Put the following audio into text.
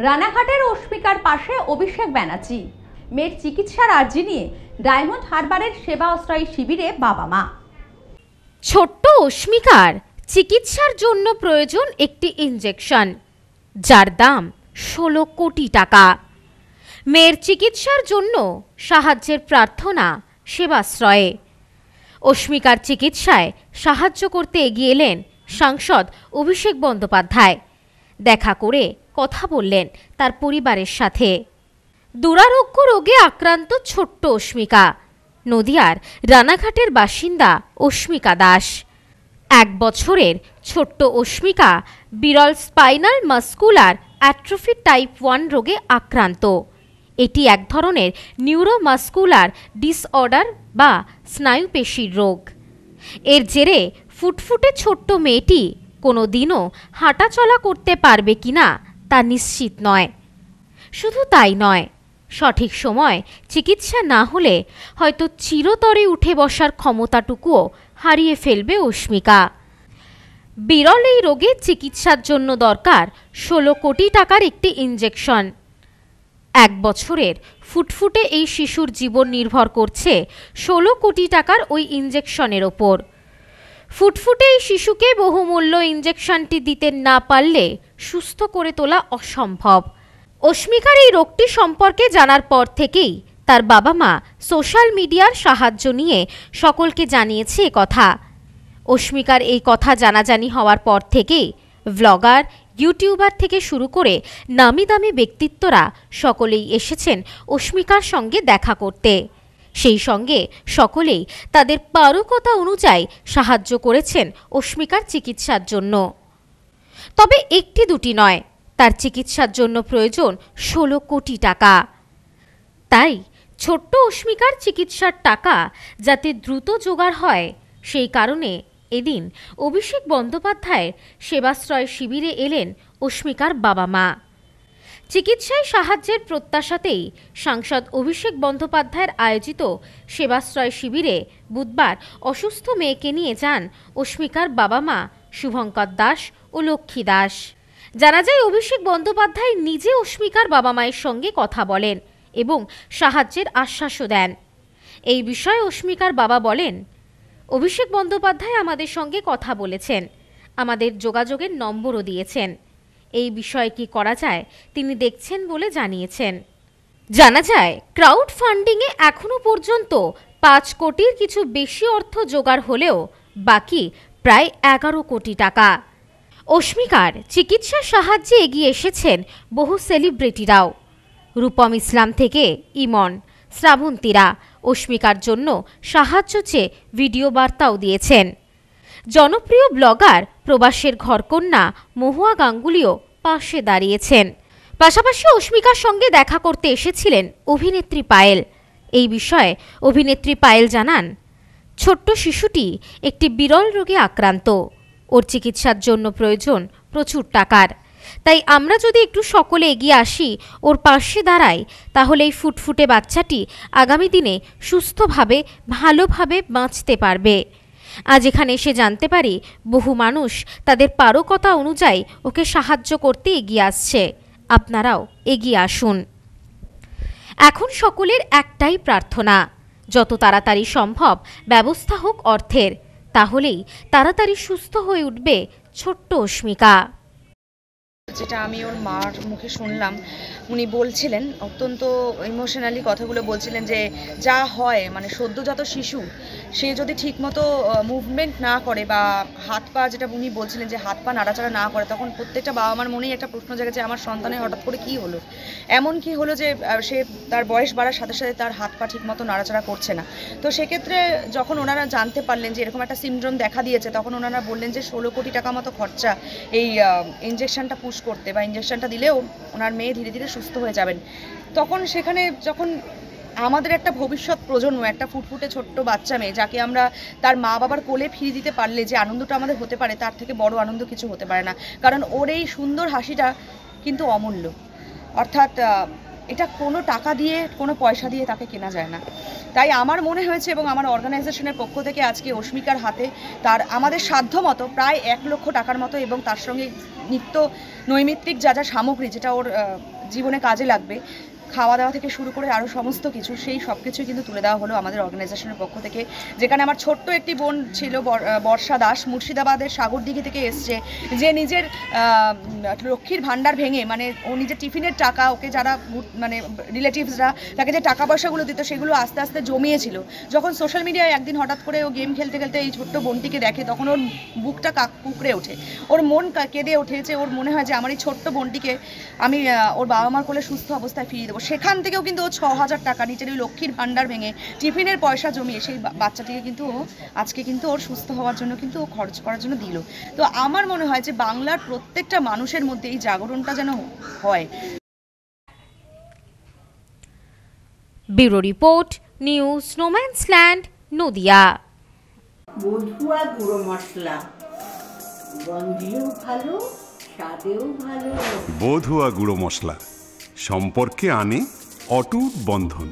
রানাঘাটের অস্মিকার পাশে অভিষেক ব্যানার্জি। মেয়ের চিকিৎসার আর্জি নিয়ে ডায়মন্ড হারবারের সেবা আশ্রয় শিবিরে বাবা মা। ছোট্ট অস্মিকার চিকিৎসার জন্য প্রয়োজন একটি ইনজেকশন, যার দাম 16 কোটি টাকা। মেয়ের চিকিৎসার জন্য সাহায্যের প্রার্থনা সেবাশ্রয়ে। অস্মিকার চিকিৎসায় সাহায্য করতে এগিয়ে এলেন সাংসদ অভিষেক বন্দ্যোপাধ্যায়। দেখা করে কথা বললেন তার পরিবারের সাথে। দুরারোগ্য রোগে আক্রান্ত ছোট্ট অস্মিকা, নদিয়ার রানাঘাটের বাসিন্দা অস্মিকা দাস। 1 বছরের ছোট্ট অস্মিকা বিরল স্পাইনাল মাস্কুলার অ্যাট্রফি টাইপ 1 রোগে আক্রান্ত। এটি এক ধরনের নিউরোমাস্কুলার ডিসঅর্ডার বা স্নায়ুপেশির রোগ। এর জেরে ফুটফুটে ছোট্ট মেয়েটি কোনো দিনও হাঁটাচলা করতে পারবে কিনা তা নিশ্চিত নয়। শুধু তাই নয়, সঠিক সময় চিকিৎসা না হলে হয়তো চিরতরে উঠে বসার ক্ষমতাটুকুও হারিয়ে ফেলবে অস্মিকা। বিরল এই রোগের চিকিৎসার জন্য দরকার 16 কোটি টাকার একটি ইনজেকশন। 1 বছরের ফুটফুটে এই শিশুর জীবন নির্ভর করছে 16 কোটি টাকার ওই ইনজেকশনের ওপর। ফুটফুটে এই শিশুকে বহুমূল্য ইনজেকশনটি দিতে না পারলে সুস্থ করে তোলা অসম্ভব। অস্মিকার এই রোগটি সম্পর্কে জানার পর থেকেই তার বাবা মা সোশ্যাল মিডিয়ার সাহায্য নিয়ে সকলকে জানিয়েছে কথা। অস্মিকার এই কথা জানাজানি হওয়ার পর থেকেই ব্লগার, ইউটিউবার থেকে শুরু করে নামি দামি ব্যক্তিত্বরা সকলেই এসেছেন অস্মিকার সঙ্গে দেখা করতে। সেই সঙ্গে সকলেই তাদের পারকতা অনুযায়ী সাহায্য করেছেন অস্মিকার চিকিৎসার জন্য। তবে একটি দুটি নয়, তার চিকিৎসার জন্য প্রয়োজন 16 কোটি টাকা। তাই ছোট্ট অস্মিকার চিকিৎসার টাকা যাতে দ্রুত জোগাড় হয়, সেই কারণে এদিন অভিষেক বন্দ্যোপাধ্যায়ের সেবাশ্রয় শিবিরে এলেন অস্মিকার বাবা মা। চিকিৎসায় সাহায্যের প্রত্যাশাতেই সাংসদ অভিষেক বন্দ্যোপাধ্যায়ের আয়োজিত সেবাশ্রয় শিবিরে বুধবার অসুস্থ মেয়েকে নিয়ে যান অস্মিকার বাবা মা শুভঙ্কর দাস ও লক্ষ্মী দাস। জানা যায়, অভিষেক বন্দ্যোপাধ্যায় নিজে অস্মিকার বাবা মায়ের সঙ্গে কথা বলেন এবং সাহায্যের আশ্বাসও দেন। এই বিষয়ে অস্মিকার বাবা বলেন, অভিষেক বন্দ্যোপাধ্যায় আমাদের সঙ্গে কথা বলেছেন, আমাদের যোগাযোগের নম্বরও দিয়েছেন। এই বিষয়ে কি করা যায় তিনি দেখছেন বলে জানিয়েছেন। জানা যায়, ক্রাউড ফান্ডিংয়ে এখনও পর্যন্ত 5 কোটির কিছু বেশি অর্থ জোগাড় হলেও বাকি প্রায় 11 কোটি টাকা। অস্মিকার চিকিৎসার সাহায্যে এগিয়ে এসেছেন বহু সেলিব্রিটিরাও। রূপম ইসলাম থেকে ইমন, শ্রাবন্তীরা অস্মিকার জন্য সাহায্য চেয়ে ভিডিও বার্তাও দিয়েছেন। জনপ্রিয় ব্লগার প্রবাসের ঘরকন্যা মহুয়া গাঙ্গুলিও পাশে দাঁড়িয়েছেন। পাশাপাশি অস্মিকার সঙ্গে দেখা করতে এসেছিলেন অভিনেত্রী পায়েল। এই বিষয়ে অভিনেত্রী পায়েল জানান, ছোট্ট শিশুটি একটি বিরল রোগে আক্রান্ত। ওর চিকিৎসার জন্য প্রয়োজন প্রচুর টাকার। তাই আমরা যদি একটু সকলে এগিয়ে আসি, ওর পাশে দাঁড়াই, তাহলে এই ফুটফুটে বাচ্চাটি আগামী দিনে সুস্থভাবে ভালোভাবে বাঁচতে পারবে। আজ এখানে এসে জানতে পারি বহু মানুষ তাদের পারকতা অনুযায়ী ওকে সাহায্য করতে এগিয়ে আসছে। আপনারাও এগিয়ে আসুন। এখন সকলের একটাই প্রার্থনা, যত তাড়াতাড়ি সম্ভব ব্যবস্থা হোক অর্থের, তাহলেই তাড়াতাড়ি সুস্থ হয়ে উঠবে ছোট্ট অস্মিকা। যেটা আমি ওর মার মুখে শুনলাম, উনি বলছিলেন, অত্যন্ত ইমোশনালি কথাগুলো বলছিলেন যে যা হয় মানে সদ্যজাত শিশু, সে যদি ঠিকমতো মুভমেন্ট না করে বা হাত পা, যেটা উনি বলছিলেন যে হাত পা নাড়াচাড়া না করে, তখন প্রত্যেকটা বাবা মার মনেই একটা প্রশ্ন জাগে যে আমার সন্তানের হঠাৎ করে কী হলো, এমন কি হলো যে সে তার বয়স বাড়ার সাথে সাথে তার হাত পা ঠিকমতো নাড়াচাড়া করছে না। তো সেক্ষেত্রে যখন ওনারা জানতে পারলেন যে এরকম একটা সিনড্রোম দেখা দিয়েছে, তখন ওনারা বললেন যে 16 কোটি টাকা মতো খরচা এই ইনজেকশনটা পুশ করতে, বা ইনজেকশনটা দিলেও ওনার মেয়ে ধীরে ধীরে সুস্থ হয়ে যাবেন। তখন সেখানে যখন আমাদের একটা ভবিষ্যৎ প্রজন্ম, একটা ফুটফুটে ছোট্ট বাচ্চা মেয়ে, যাকে আমরা তার মা বাবার কোলে ফিরিয়ে দিতে পারলে যে আনন্দটা আমাদের হতে পারে, তার থেকে বড় আনন্দ কিছু হতে পারে না। কারণ ওর এই সুন্দর হাসিটা কিন্তু অমূল্য। অর্থাৎ এটা কোনো টাকা দিয়ে কোনো পয়সা দিয়ে তাকে কেনা যায় না। তাই আমার মনে হয়েছে এবং আমার অর্গানাইজেশনের পক্ষ থেকে আজকে অস্মিকার হাতে তার আমাদের সাধ্য মতো প্রায় 1 লক্ষ টাকার মতো এবং তার সঙ্গে নিত্য নৈমিত্তিক যা যা সামগ্রী যেটা ওর জীবনে কাজে লাগবে, খাওয়া দাওয়া থেকে শুরু করে আরও সমস্ত কিছু, সেই সব কিছুই কিন্তু তুলে দেওয়া হলো আমাদের অর্গানাইজেশনের পক্ষ থেকে। যেখানে আমার ছোট্ট একটি বোন ছিল বর্ষা দাস, মুর্শিদাবাদের সাগরদিঘি থেকে এসছে, যে নিজের লক্ষ্মীর ভাণ্ডার ভেঙে মানে ও নিজের টিফিনের টাকা, ওকে যারা মানে রিলেটিভসরা তাকে যে টাকা পয়সাগুলো দিত সেগুলো আস্তে আস্তে জমিয়েছিল। যখন সোশ্যাল মিডিয়ায় একদিন হঠাৎ করে ও গেম খেলতে খেলতে এই ছোট্ট বোনটিকে দেখে, তখন ওর বুকটা কুকড়ে ওঠে, ওর মন কেঁদে ওঠেছে। ওর মনে হয় যে আমার এই ছোট্ট বোনটিকে আমি ওর বাবা মার কোলে সুস্থ অবস্থায় ফিরিয়ে দেবো। সেখান থেকেও কিন্তু ও 6,000 টাকা নিজের ওই লক্ষ্মীর ভাণ্ডার ভেঙে টিফিনের পয়সা জমিয়ে সেই বাচ্চাটিকে কিন্তু ও আজকে কিন্তু ওর সুস্থ হওয়ার জন্য কিন্তু ও খরচ করার জন্য দিল। তো আমার মনে হয় যে বাংলার প্রত্যেকটা মানুষের মধ্যে এই জাগরণটা যেন হয়। ব্যুরো রিপোর্ট, নিউজ স্নোম্যান্সল্যান্ড, নদিয়া। বধুয়া গুঁড়ো মশলা, গন্ধেও ভালো, স্বাদেও ভালো। বধুয়া গুঁড়ো মশলা সম্পর্কে আনে অটুট বন্ধন।